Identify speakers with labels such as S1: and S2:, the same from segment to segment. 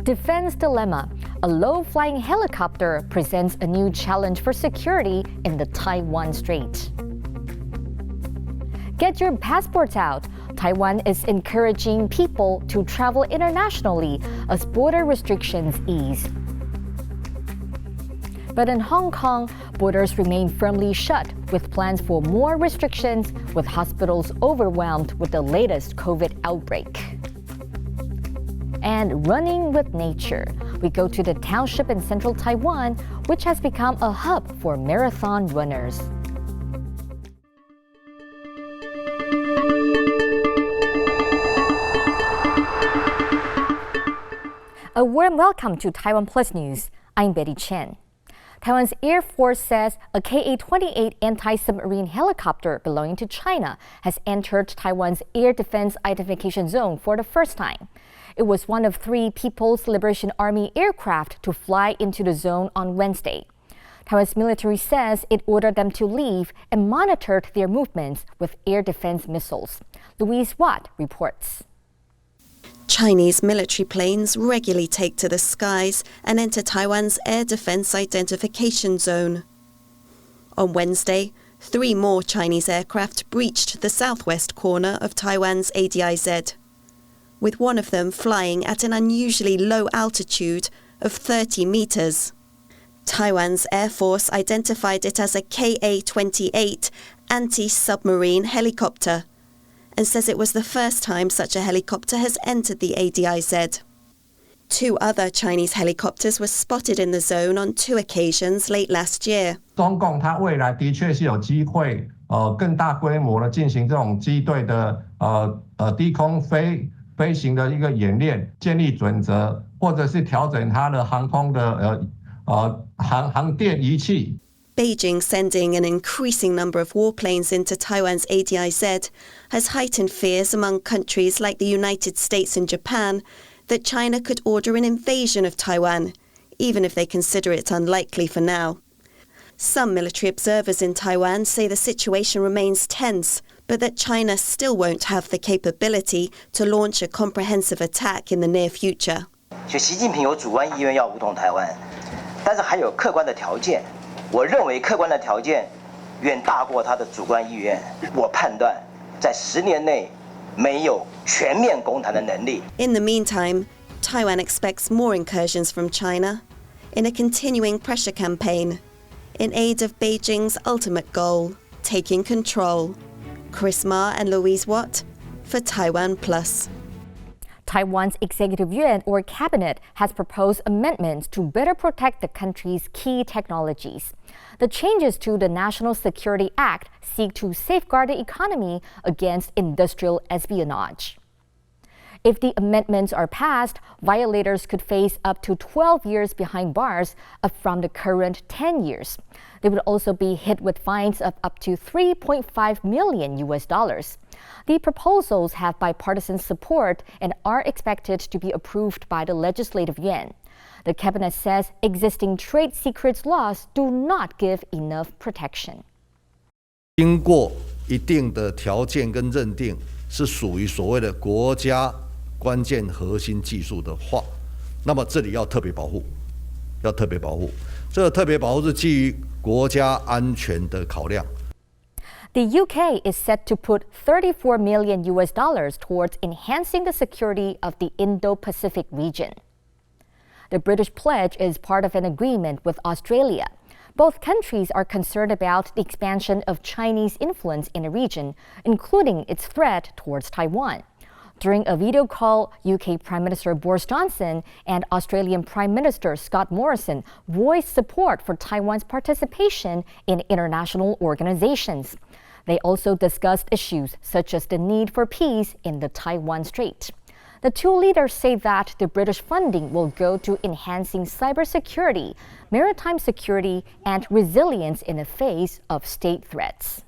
S1: Defense dilemma. A low-flying helicopter presents a new challenge for security in the Taiwan Strait. Get your passports out. Taiwan is encouraging people to travel internationally as border restrictions ease. But in Hong Kong, borders remain firmly shut with plans for more restrictions, with hospitals overwhelmed with the latest COVID outbreak. And running with nature. We go to the township in central Taiwan, which has become a hub for marathon runners. A warm welcome to TaiwanPlus News. I'm Betty Chen. Taiwan's Air Force says a Ka-28 anti-submarine helicopter belonging to China has entered Taiwan's air defense identification zone for the first time. It was one of 3 People's Liberation Army aircraft to fly into the zone on Wednesday. Taiwan's military says it ordered them to leave and monitored their movements with air defense missiles. Louise Watt reports.
S2: Chinese military planes regularly take to the skies and enter Taiwan's air defense identification zone. On Wednesday, 3 more Chinese aircraft breached the southwest corner of Taiwan's ADIZ, with one of them flying at an unusually low altitude of 30 meters. Taiwan's Air Force identified it as a Ka-28 anti-submarine helicopter and says it was the first time such a helicopter has entered the ADIZ. 2 other Chinese helicopters were spotted in the zone on 2 occasions late last year.
S3: 中共它未来的确是有机会更大规模的进行这种机队的低空飞行的一个演练，建立准则，或者是调整它的航空的航电仪器。
S2: Beijing sending an increasing number of warplanes into Taiwan's ADIZ has heightened fears among countries like the United States and Japan that China could order an invasion of Taiwan, even if they consider it unlikely for now. Some military observers in Taiwan say the situation remains tense, but that China still won't have the capability to launch a comprehensive attack in the near future.
S4: 习近平有主观意愿要武统台湾，但是还有客观的条件。 我认为客观的条件远大过他的主观意愿。我判断，在10年内没有全面攻台的能力。
S2: In the meantime, Taiwan expects more incursions from China in a continuing pressure campaign in aid of Beijing's ultimate goal, taking control. Chris Ma and Louise Watt for TaiwanPlus.
S1: Taiwan's Executive Yuan, or Cabinet, has proposed amendments to better protect the country's key technologies. The changes to the National Security Act seek to safeguard the economy against industrial espionage. If the amendments are passed, violators could face up to 12 years behind bars, up from the current 10 years. They would also be hit with fines of up to $3.5 million. The proposals have bipartisan support and are expected to be approved by the Legislative Yuan. The cabinet says existing trade secrets laws do not give enough protection.
S5: 经过一定的条件跟认定，是属于所谓的国家关键核心技术的话，那么这里要特别保护，要特别保护。这个特别保护是基于国家安全的考量。
S1: The UK is set to put $34 million towards enhancing the security of the Indo-Pacific region. The British pledge is part of an agreement with Australia. Both countries are concerned about the expansion of Chinese influence in the region, including its threat towards Taiwan. During a video call, UK Prime Minister Boris Johnson and Australian Prime Minister Scott Morrison voiced support for Taiwan's participation in international organizations. They also discussed issues such as the need for peace in the Taiwan Strait. The 2 leaders say that the British funding will go to enhancing cybersecurity, maritime security, and resilience in the face of state threats.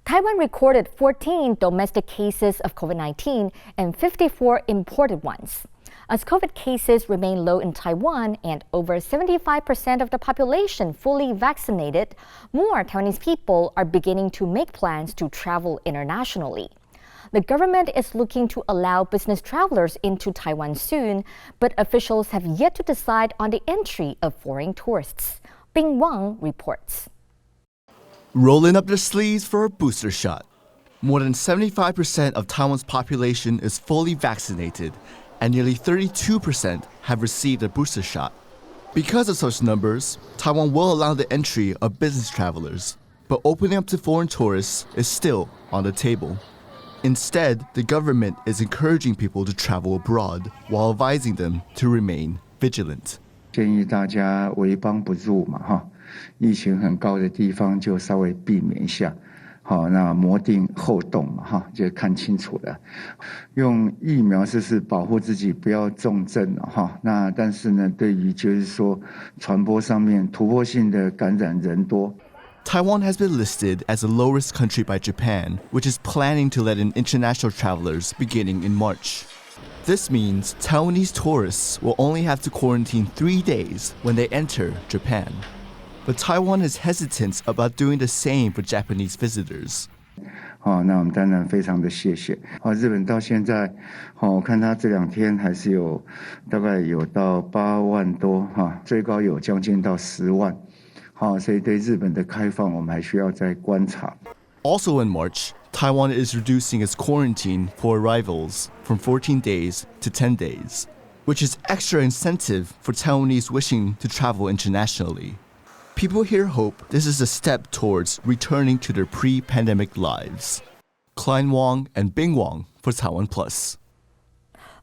S1: Taiwan recorded 14 domestic cases of COVID-19 and 54 imported ones. As COVID cases remain low in Taiwan and over 75% of the population fully vaccinated, more Taiwanese people are beginning to make plans to travel internationally. The government is looking to allow business travelers into Taiwan soon, but officials have yet to decide on the entry of foreign tourists. Bing Wang reports.
S6: Rolling up their sleeves for a booster shot. More than 75% of Taiwan's population is fully vaccinated, and nearly 32% have received a booster shot. Because of such numbers, Taiwan will allow the entry of business travelers, but opening up to foreign tourists is still on the table. Instead, the government is encouraging people to travel abroad while advising them to remain vigilant.
S7: 建议大家为邦不入嘛，哈，疫情很高的地方就稍微避免一下。好，那摩定后动嘛，哈，就看清楚了。用疫苗就是保护自己不要重症了，哈。那但是呢，对于就是说传播上面突破性的感染人多。
S6: Taiwan has been listed as a low-risk country by Japan, which is planning to let in international travelers beginning in March. This means Taiwanese tourists will only have to quarantine 3 days when they enter Japan. But Taiwan is hesitant about doing the same for Japanese visitors.
S7: 那我们当然非常的谢谢。日本到现在，我看他这2天还是有大概有到8万多，最高有将近到10万。所以对日本的开放，我们还需要再观察。
S6: Also in March, Taiwan is reducing its quarantine for arrivals from 14 days to 10 days, which is extra incentive for Taiwanese wishing to travel internationally. People here hope this is a step towards returning to their pre-pandemic lives. Klein Wang and Bing Wang for TaiwanPlus.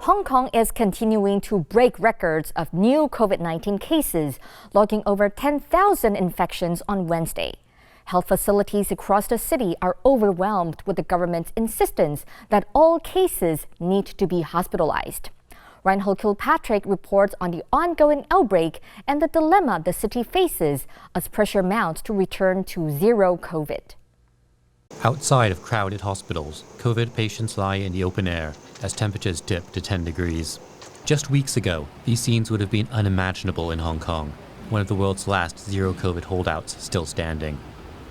S1: Hong Kong is continuing to break records of new COVID-19 cases, logging over 10,000 infections on Wednesday. Health facilities across the city are overwhelmed with the government's insistence that all cases need to be hospitalized. Reinhold Kilpatrick reports on the ongoing outbreak and the dilemma the city faces as pressure mounts to return to zero COVID.
S8: Outside of crowded hospitals, COVID patients lie in the open air as temperatures dip to 10 degrees. Just weeks ago, these scenes would have been unimaginable in Hong Kong, one of the world's last zero COVID holdouts still standing.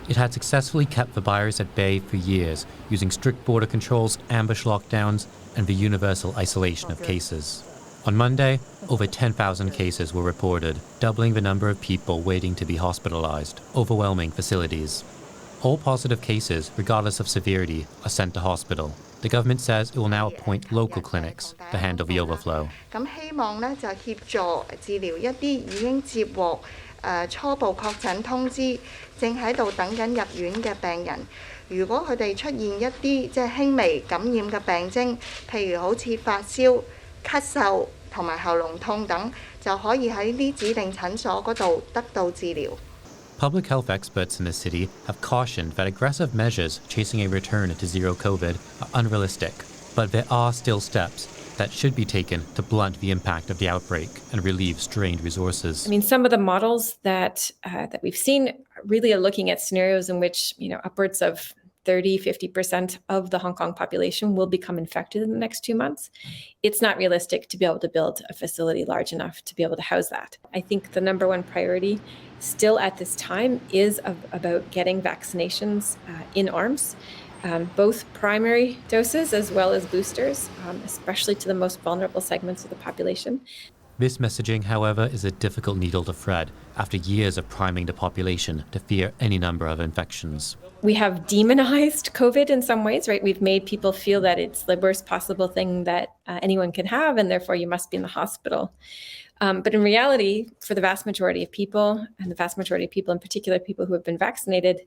S8: It had successfully kept the virus at bay for years, using strict border controls, ambush lockdowns, and the universal isolation of cases. On Monday, over 10,000 cases were reported, doubling the number of people waiting to be hospitalized, overwhelming facilities. All positive cases, regardless of severity, are sent to hospital. The government says it will now appoint local clinics to handle the overflow.
S9: 咁希望咧就協助治療一啲已經接獲初步確診通知，正喺度等緊入院嘅病人。如果佢哋出現一啲即係輕微感染嘅病徵，譬如好似發燒、咳嗽同埋喉嚨痛等，就可以喺呢指定診所嗰度得到治療。
S8: Public health experts in the city have cautioned that aggressive measures chasing a return to zero COVID are unrealistic, but there are still steps that should be taken to blunt the impact of the outbreak and relieve strained resources.
S10: I mean, some of the models that we've seen really are looking at scenarios in which, upwards of 30-50% of the Hong Kong population will become infected in the next 2 months. It's not realistic to be able to build a facility large enough to be able to house that. I think the number one priority still at this time is about getting vaccinations in arms, both primary doses as well as boosters, especially to the most vulnerable segments of the population.
S8: This messaging, however, is a difficult needle to thread after years of priming the population to fear any number of infections.
S10: We have demonized COVID in some ways, right? We've made people feel that it's the worst possible thing that anyone can have, and therefore you must be in the hospital. But in reality, for the vast majority of people, and the vast majority of people, in particular people who have been vaccinated,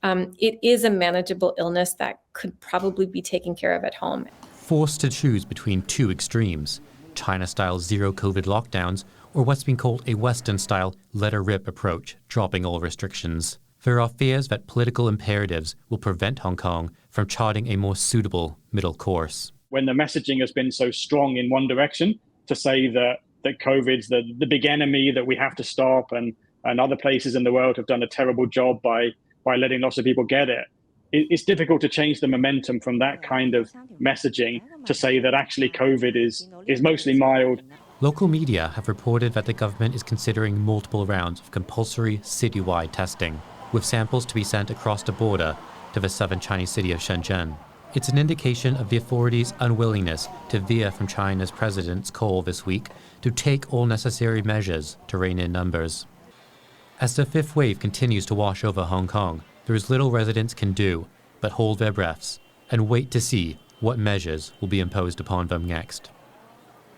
S10: it is a manageable illness that could probably be taken care of at home.
S8: Forced to choose between two extremes, China-style zero COVID lockdowns, or what's been called a Western-style let-her-rip approach, dropping all restrictions. There are fears that political imperatives will prevent Hong Kong from charting a more suitable middle course.
S11: When the messaging has been so strong in one direction, to say that COVID's the big enemy that we have to stop, and other places in the world have done a terrible job by letting lots of people get it, it's difficult to change the momentum from that kind of messaging to say that actually COVID is mostly mild.
S8: Local media have reported that the government is considering multiple rounds of compulsory citywide testing, with samples to be sent across the border to the southern Chinese city of Shenzhen. It's an indication of the authorities' unwillingness to veer from China's president's call this week to take all necessary measures to rein in numbers. As the fifth wave continues to wash over Hong Kong, there is little residents can do but hold their breaths and wait to see what measures will be imposed upon them next.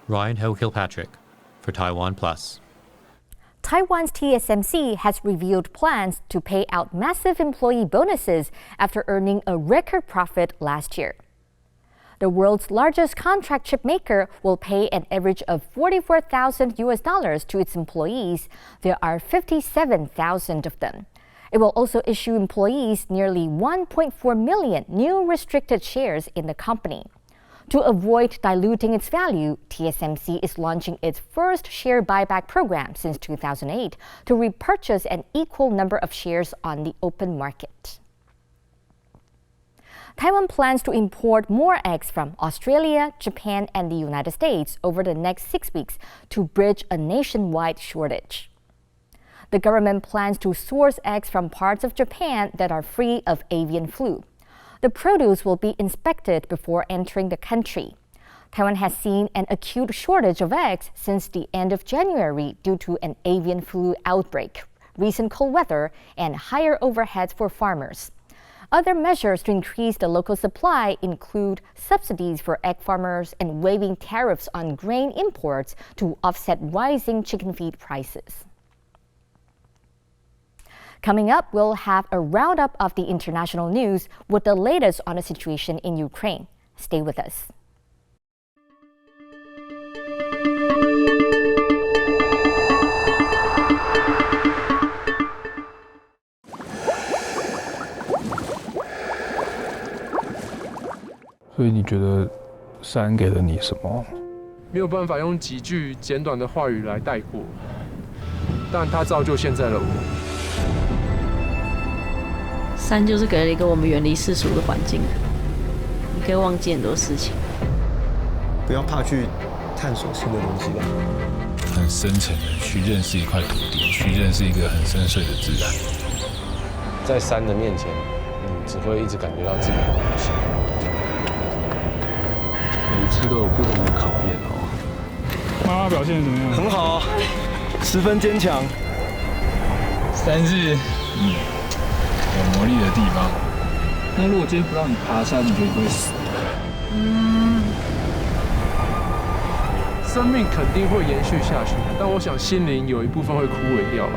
S8: Ryan Ho-Kilpatrick for TaiwanPlus.
S1: Taiwan's TSMC has revealed plans to pay out massive employee bonuses after earning a record profit last year. The world's largest contract chip maker will pay an average of $44,000 to its employees. There are 57,000 of them. It will also issue employees nearly 1.4 million new restricted shares in the company. To avoid diluting its value, TSMC is launching its first share buyback program since 2008 to repurchase an equal number of shares on the open market. Taiwan plans to import more eggs from Australia, Japan, and the United States over the next 6 weeks to bridge a nationwide shortage. The government plans to source eggs from parts of Japan that are free of avian flu. The produce will be inspected before entering the country. Taiwan has seen an acute shortage of eggs since the end of January due to an avian flu outbreak, recent cold weather, and higher overheads for farmers. Other measures to increase the local supply include subsidies for egg farmers and waiving tariffs on grain imports to offset rising chicken feed prices. Coming up, we'll have a roundup of the international news with the latest on the situation in Ukraine. Stay with us.
S12: So, 你觉得山给了你什么？没有办法用几句简短的话语来带过，但它造就现在的我。
S13: 山就是给了一个我们远离世俗的环境，你可以忘记很多事情。
S14: 不要怕去探索新的东西吧。
S15: 很深层的去认识一块土地，去认识一个很深邃的自然。
S14: 在山的面前，只会一直感觉到自己很渺小。
S12: 每一次都有不同的考验哦。
S11: 妈妈表现怎么样？
S14: 很好，10分坚强。
S15: 山是有魔力的地方。
S12: 那如果今天不让你爬山，你觉得你会死？生命肯定会延续下去，但我想心灵有一部分会枯萎掉吧。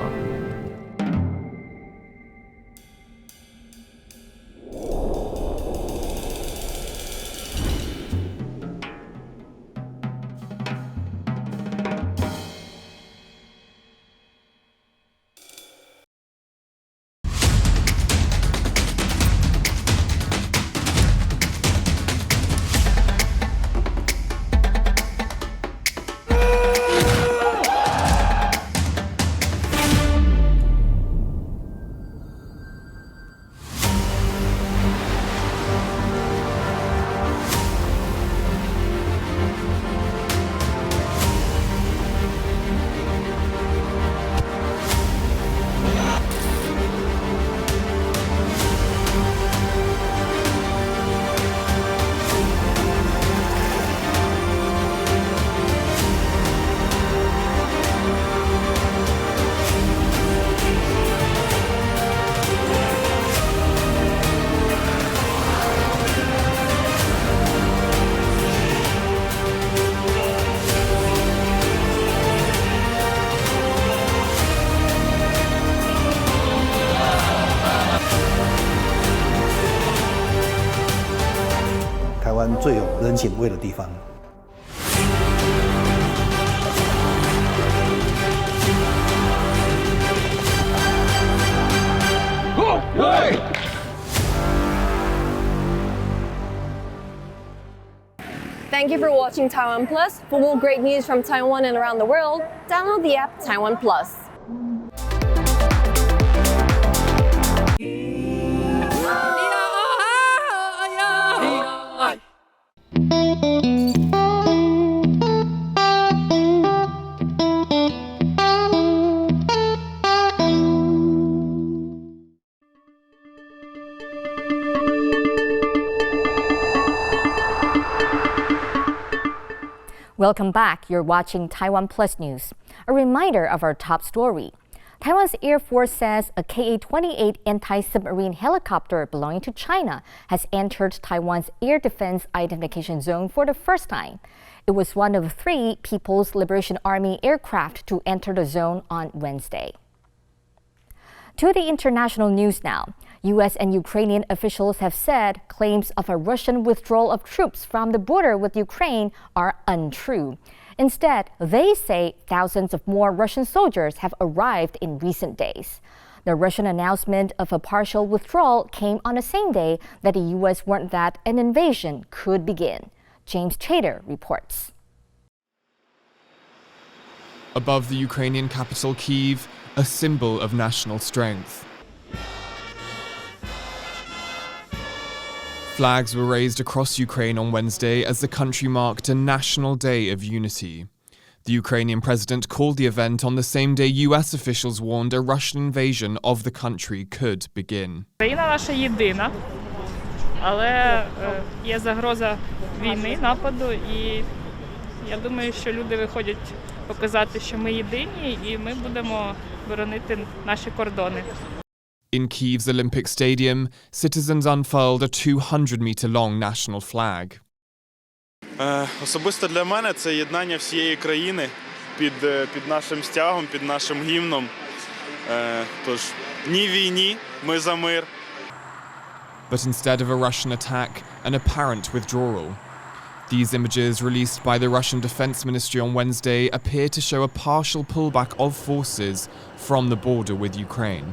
S16: 台湾最有人情味的地方。
S17: Thank you for watching TaiwanPlus. For more great news from Taiwan and around the world, download the app TaiwanPlus.
S1: Welcome back. You're watching Taiwan Plus News. A reminder of our top story. Taiwan's Air Force says a Ka-28 anti-submarine helicopter belonging to China has entered Taiwan's air defense identification zone for the first time. It was one of 3 People's Liberation Army aircraft to enter the zone on Wednesday. To the international news now. U.S. and Ukrainian officials have said claims of a Russian withdrawal of troops from the border with Ukraine are untrue. Instead, they say thousands of more Russian soldiers have arrived in recent days. The Russian announcement of a partial withdrawal came on the same day that the U.S. warned that an invasion could begin. James Chater reports.
S18: Above the Ukrainian capital Kyiv, a symbol of national strength. Flags were raised across Ukraine on Wednesday as the country marked a national day of unity. The Ukrainian president called the event on the same day US officials warned a Russian invasion of the country could begin.
S19: Країна наша єдина, але є загроза війни, нападу, і я думаю, що люди виходять показати, що ми єдині, і ми будемо боронити наші кордони.
S18: In Kyiv's Olympic Stadium, citizens unfurled a 200-meter-long national flag.
S20: Особисто для мене це єднання всієї країни під нашим стягом, під нашим гімном. Тож, ні війні, ми за мир.
S18: But instead of a Russian attack, an apparent withdrawal. These images released by the Russian Defense Ministry on Wednesday appear to show a partial pullback of forces from the border with Ukraine.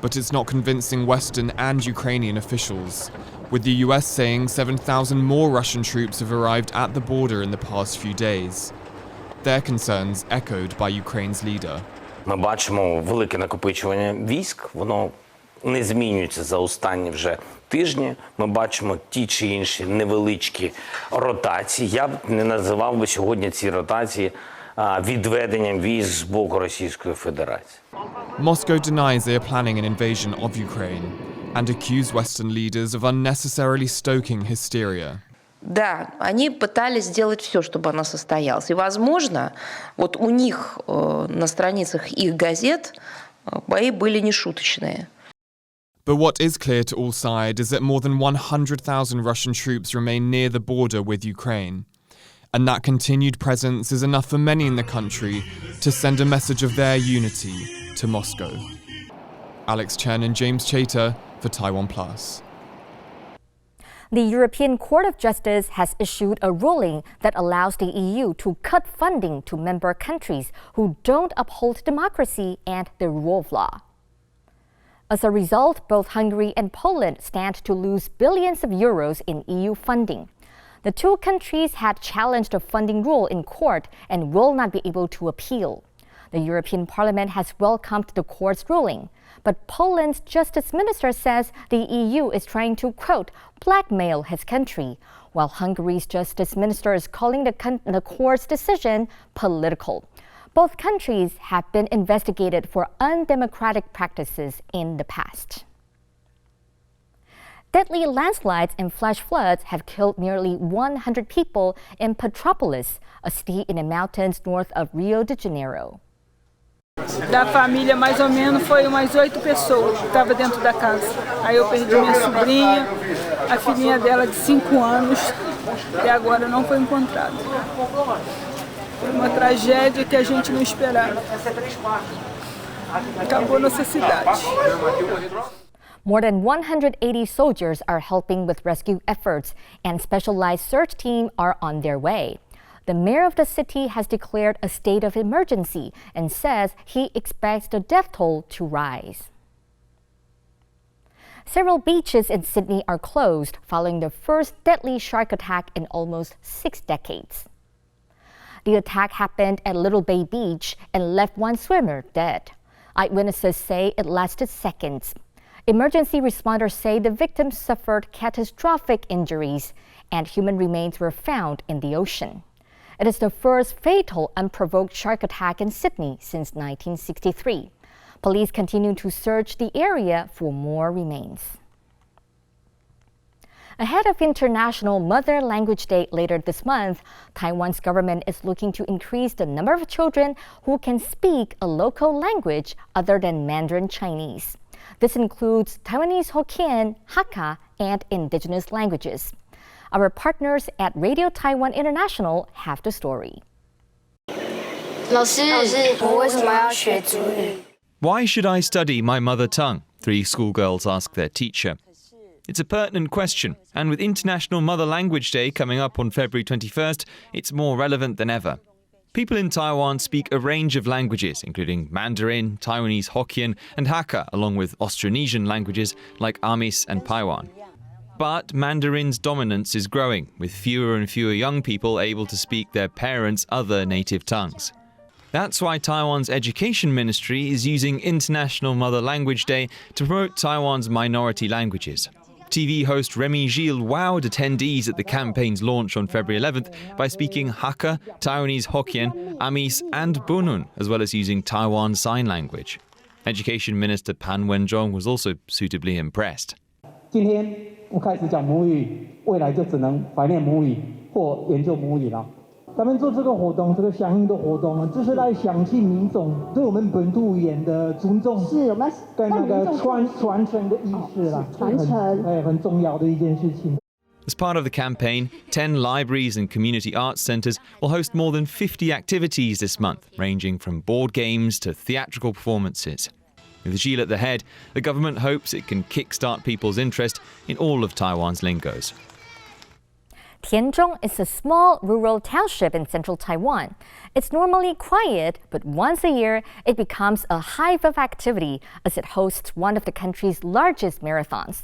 S18: But it's not convincing Western and Ukrainian officials, with the US saying 7,000 more Russian troops have arrived at the border in the past few days. Their concerns echoed by Ukraine's leader.
S21: Ми бачимо велике накопичування військ, воно не змінюється за останні вже тижні. Ми бачимо ті чи інші невеличкі ротації. Я б не називав би сьогодні ці ротації відведенням військ з боку Російської Федерації.
S18: Moscow denies they are planning an invasion of Ukraine and accused Western leaders of unnecessarily stoking hysteria.
S22: Да, они пытались сделать все, чтобы она состоялась. И, возможно, вот у них на страницах их газет бои были нешуточные.
S18: But what is clear to all sides is that more than 100,000 Russian troops remain near the border with Ukraine. And that continued presence is enough for many in the country to send a message of their unity to Moscow. Alex Chen and James Chater for TaiwanPlus.
S1: The European Court of Justice has issued a ruling that allows the EU to cut funding to member countries who don't uphold democracy and the rule of law. As a result, both Hungary and Poland stand to lose billions of euros in EU funding. The 2 countries had challenged the funding rule in court and will not be able to appeal. The European Parliament has welcomed the court's ruling, but Poland's justice minister says the EU is trying to, quote, blackmail his country, while Hungary's justice minister is calling the court's decision political. Both countries have been investigated for undemocratic practices in the past. Deadly landslides and flash floods have killed nearly 100 people in Petrópolis, a city in the mountains north of Rio de Janeiro.
S23: Da família, mais ou menos, foi umas 8 pessoas que estavam dentro da casa. Aí eu perdi minha sobrinha, a filhinha dela de 5 anos, e agora não foi encontrada. Foi uma tragédia que a gente não esperava. Acabou nossa cidade.
S1: More than 180 soldiers are helping with rescue efforts, and specialized search teams are on their way. The mayor of the city has declared a state of emergency and says he expects the death toll to rise. Several beaches in Sydney are closed following the first deadly shark attack in almost 6 decades. The attack happened at Little Bay Beach and left 1 swimmer dead. Eyewitnesses say it lasted seconds. Emergency responders say the victims suffered catastrophic injuries and human remains were found in the ocean. It is the first fatal unprovoked shark attack in Sydney since 1963. Police continue to search the area for more remains. Ahead of International Mother Language Day later this month, Taiwan's government is looking to increase the number of children who can speak a local language other than Mandarin Chinese. This includes Taiwanese Hokkien, Hakka, and indigenous languages. Our partners at Radio Taiwan International have the story.
S2: Why should I study my mother tongue? 3 schoolgirls ask their teacher. It's a pertinent question, and with International Mother Language Day coming up on February 21st, it's more relevant than ever. People in Taiwan speak a range of languages, including Mandarin, Taiwanese Hokkien, and Hakka, along with Austronesian languages like Amis and Paiwan. But Mandarin's dominance is growing, with fewer and fewer young people able to speak their parents' other native tongues. That's why Taiwan's Education Ministry is using International Mother Language Day to promote Taiwan's minority languages. TV host Remy Gilles wowed attendees at the campaign's launch on February 11th by speaking Hakka, Taiwanese Hokkien, Amis and Bunun, as well as using Taiwan Sign Language. Education Minister Pan Wen-zhong was also suitably impressed.
S3: 今天不开始讲母语，未来就只能怀念母语或研究母语了。咱们做这个活动，这个响应的活动，就是来响应民众对我们本土语言的尊重，是我们跟那个传承的意识啦，传承，很重要的一件事情。
S2: As part of the campaign, 10 libraries and community arts centres will host more than 50 activities this month, ranging from board games to theatrical performances. With Gilles at the head, the government hopes it can kickstart people's interest in all of Taiwan's lingos.
S1: Tianzhong is a small rural township in central Taiwan. It's normally quiet, but once a year, it becomes a hive of activity as it hosts one of the country's largest marathons.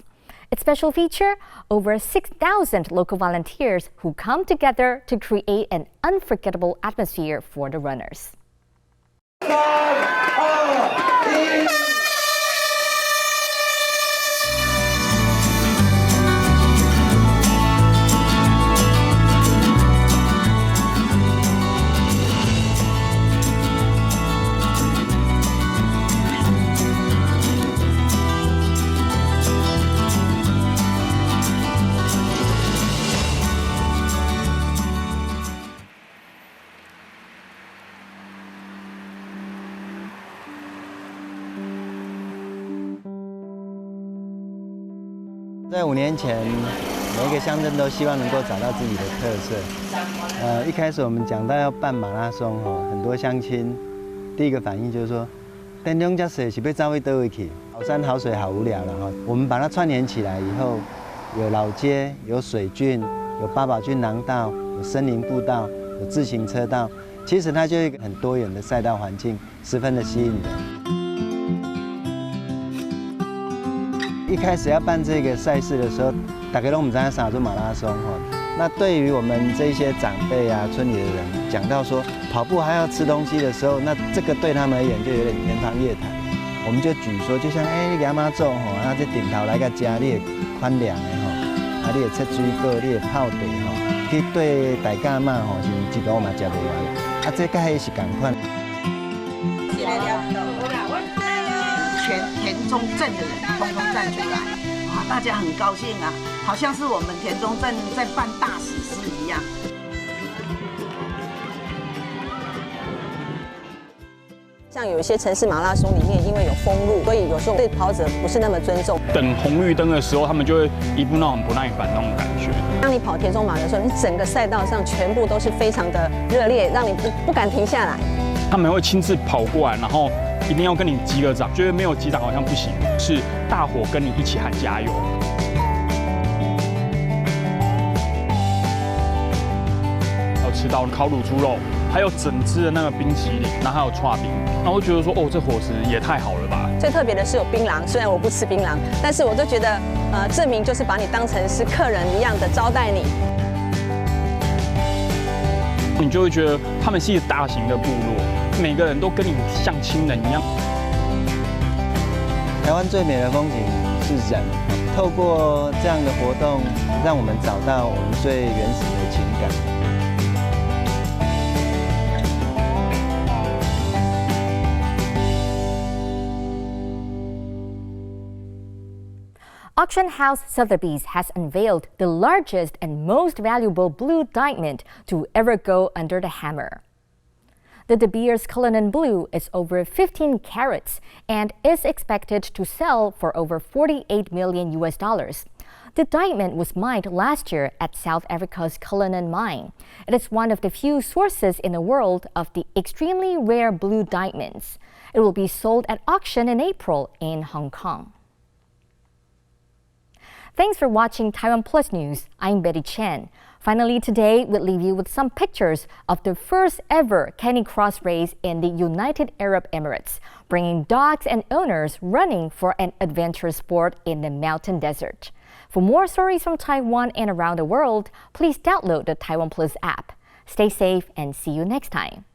S1: Its special feature? Over 6,000 local volunteers who come together to create an unforgettable atmosphere for the runners.
S3: 3、2、1。
S4: 在5年前，每一个乡镇都希望能够找到自己的特色。一开始我们讲到要办马拉松很多乡亲第一个反应就是说，电动车是要走去哪里去？好山好水好无聊了哈。我们把它串联起来以后，有老街，有水郡，有八宝郡廊道，有森林步道，有自行车道。其实它就一个很多元的赛道环境，十分的吸引人。 一开始要办这个赛事的时候，大家都不知道啥做马拉松那对于我们这些长辈啊、村里的人讲到说跑步还要吃东西的时候，那这个对他们而言就有点天方夜谭。我们就举说，就像你亚妈做这顶头来个家，你也宽凉的你也切水果，你也泡茶去对大家嘛是一个嘛吃不完，这个还是同款。
S24: 全田中镇的人通通站出来，大家很高兴啊，好像是我们田中镇在办大喜事一样。
S17: 像有一些城市马拉松里面，因为有封路，所以有时候对跑者不是那么尊重。
S11: 等红绿灯的时候，他们就会一步那种不耐烦那种感觉。
S17: 当你跑田中马的时候，你整个赛道上全部都是非常的热烈，让你不敢停下来。
S11: 他们会亲自跑过来，然后。 一定要跟你击个掌，觉得没有击掌好像不行，是大伙跟你一起喊加油。还有吃到烤乳猪肉，还有整只的那个冰淇淋，然后还有剉冰，然后我就觉得说，哦，这伙食也太好了吧。
S17: 最特别的是有槟榔，虽然我不吃槟榔，但是我就觉得，证明就是把你当成是客人一样的招待你。
S11: 你就会觉得他们是一个大型的部落。 每个人都跟你像亲人一样。
S4: 台湾最美的风景是人，透过这样的活动，让我们找到我们最原始的情感。
S1: Auction house Sotheby's has unveiled the largest and most valuable blue diamond to ever go under the hammer. The De Beers Cullinan Blue is over 15 carats and is expected to sell for over $48 million. The diamond was mined last year at South Africa's Cullinan mine. It is one of the few sources in the world of the extremely rare blue diamonds. It will be sold at auction in April in Hong Kong. Thanks for watching Taiwan Plus News. I'm Betty Chen. Finally, today we'll leave you with some pictures of the first ever Canny Cross race in the United Arab Emirates, bringing dogs and owners running for an adventurous sport in the mountain desert. For more stories from Taiwan and around the world, please download the Taiwan Plus app. Stay safe and see you next time.